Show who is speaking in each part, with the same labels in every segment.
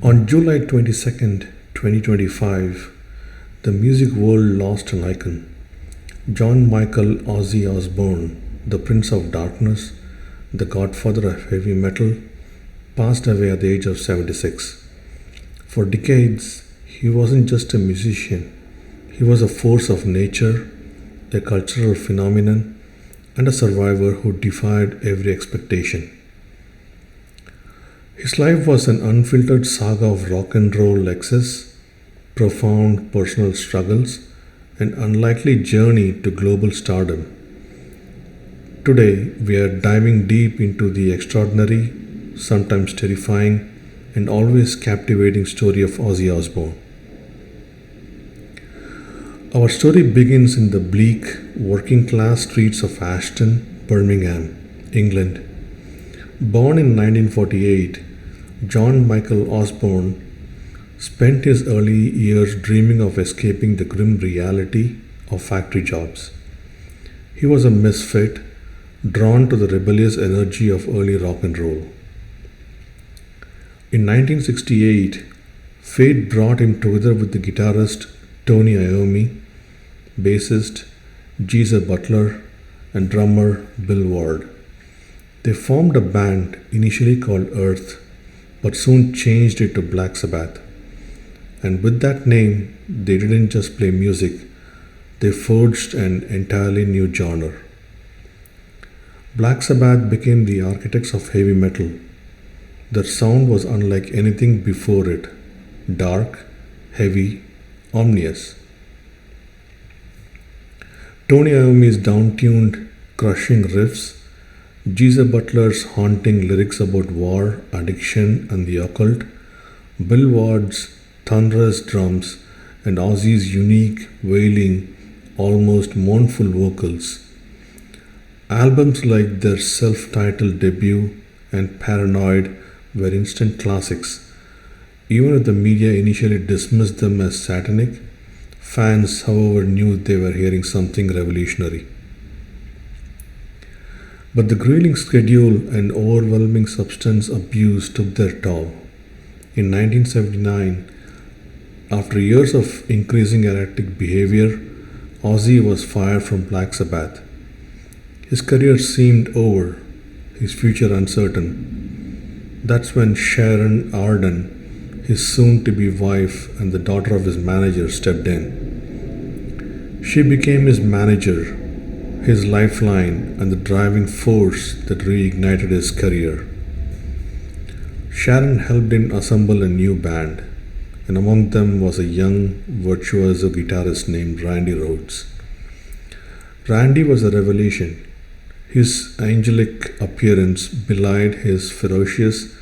Speaker 1: On July 22nd, 2025, the music world lost an icon. John Michael Ozzy Osbourne, the Prince of Darkness, the godfather of heavy metal, passed away at the age of 76. For decades, he wasn't just a musician, he was a force of nature, a cultural phenomenon, and a survivor who defied every expectation. His life was an unfiltered saga of rock and roll excess, profound personal struggles, and unlikely journey to global stardom. Today, we are diving deep into the extraordinary, sometimes terrifying, and always captivating story of Ozzy Osbourne. Our story begins in the bleak, working class streets of Ashton, Birmingham, England. Born in 1948, John Michael Osbourne spent his early years dreaming of escaping the grim reality of factory jobs. He was a misfit, drawn to the rebellious energy of early rock and roll. In 1968, fate brought him together with the guitarist Tony Iommi, bassist Geezer Butler, and drummer Bill Ward. They formed a band initially called Earth, but soon changed it to Black Sabbath. And with that name, they didn't just play music, they forged an entirely new genre. Black Sabbath became the architects of heavy metal. Their sound was unlike anything before it, dark, heavy, ominous. Tony Iommi's down-tuned, crushing riffs, Geezer Butler's haunting lyrics about war, addiction, and the occult, Bill Ward's thunderous drums, and Ozzy's unique, wailing, almost mournful vocals. Albums like their self-titled debut and Paranoid were instant classics. Even if the media initially dismissed them as satanic, fans, however, knew they were hearing something revolutionary. But the grueling schedule and overwhelming substance abuse took their toll. In 1979, after years of increasing erratic behavior, Ozzy was fired from Black Sabbath. His career seemed over, his future uncertain. That's when Sharon Arden, his soon-to-be wife and the daughter of his manager, stepped in. She became his manager, his lifeline, and the driving force that reignited his career. Sharon helped him assemble a new band, and among them was a young, virtuoso guitarist named Randy Rhoads. Randy was a revelation. His angelic appearance belied his ferocious,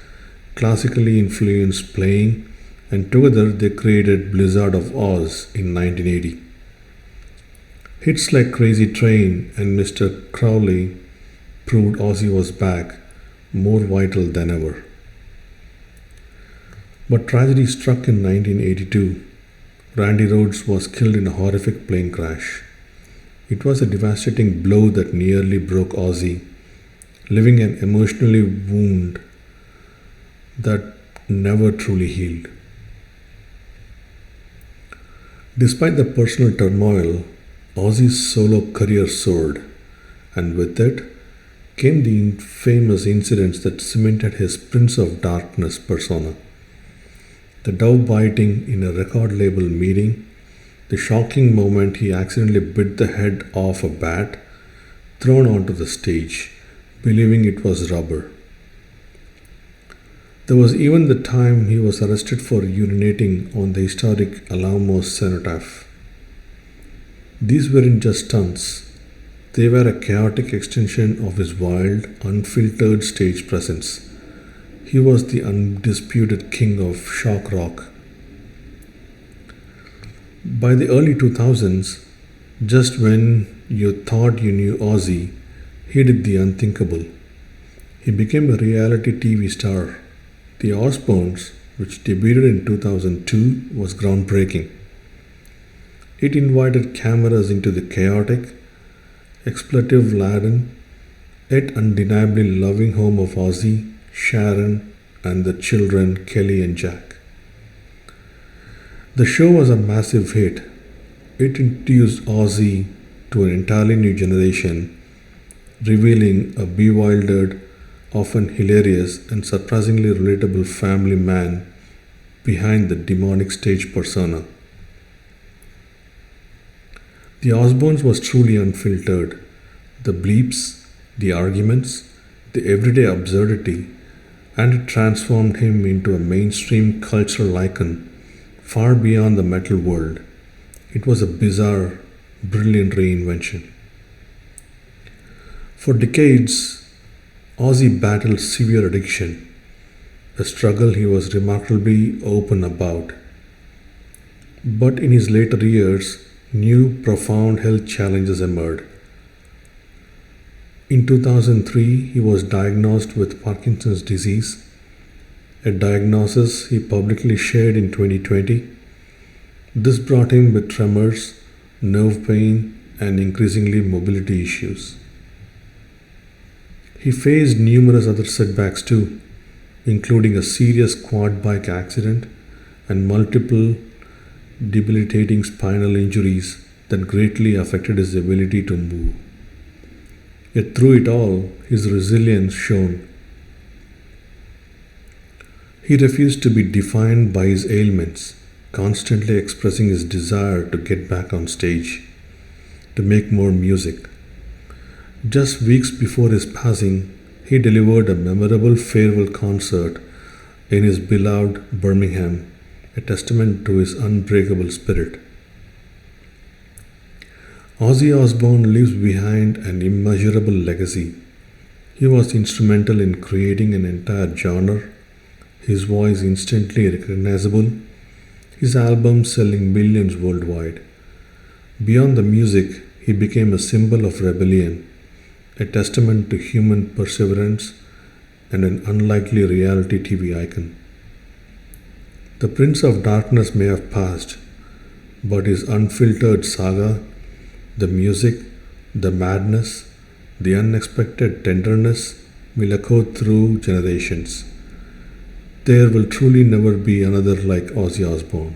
Speaker 1: classically influenced playing, and together they created Blizzard of Oz in 1980. Hits like Crazy Train and Mr. Crowley proved Ozzy was back, more vital than ever. But tragedy struck in 1982. Randy Rhoads was killed in a horrific plane crash. It was a devastating blow that nearly broke Ozzy, leaving an emotionally wound that never truly healed. Despite the personal turmoil, Ozzy's solo career soared, and with it came the infamous incidents that cemented his Prince of Darkness persona. The dove biting in a record label meeting, the shocking moment he accidentally bit the head off a bat thrown onto the stage, believing it was rubber. There was even the time he was arrested for urinating on the historic Alamos cenotaph. These weren't just stunts, they were a chaotic extension of his wild, unfiltered stage presence. He was the undisputed king of shock rock. By the early 2000s, just when you thought you knew Ozzy, he did the unthinkable. He became a reality TV star. The Osbournes, which debuted in 2002, was groundbreaking. It invited cameras into the chaotic, expletive-laden, yet undeniably loving home of Ozzy, Sharon, and the children Kelly and Jack. The show was a massive hit. It introduced Ozzy to an entirely new generation, revealing a bewildered, often hilarious, and surprisingly relatable family man behind the demonic stage persona. The Osbournes was truly unfiltered. The bleeps, the arguments, the everyday absurdity, and it transformed him into a mainstream cultural icon far beyond the metal world. It was a bizarre, brilliant reinvention. For decades, Ozzy battled severe addiction, a struggle he was remarkably open about. But in his later years, new profound health challenges emerged. In 2003, he was diagnosed with Parkinson's disease, a diagnosis he publicly shared in 2020. This brought him with tremors, nerve pain, and increasingly mobility issues. He faced numerous other setbacks too, including a serious quad bike accident and multiple debilitating spinal injuries that greatly affected his ability to move. Yet through it all, his resilience shone. He refused to be defined by his ailments, constantly expressing his desire to get back on stage, to make more music. Just weeks before his passing, he delivered a memorable farewell concert in his beloved Birmingham, a testament to his unbreakable spirit. Ozzy Osbourne leaves behind an immeasurable legacy. He was instrumental in creating an entire genre, his voice instantly recognizable, his albums selling millions worldwide. Beyond the music, he became a symbol of rebellion, a testament to human perseverance, and an unlikely reality TV icon. The Prince of Darkness may have passed, but his unfiltered saga, the music, the madness, the unexpected tenderness will echo through generations. There will truly never be another like Ozzy Osbourne.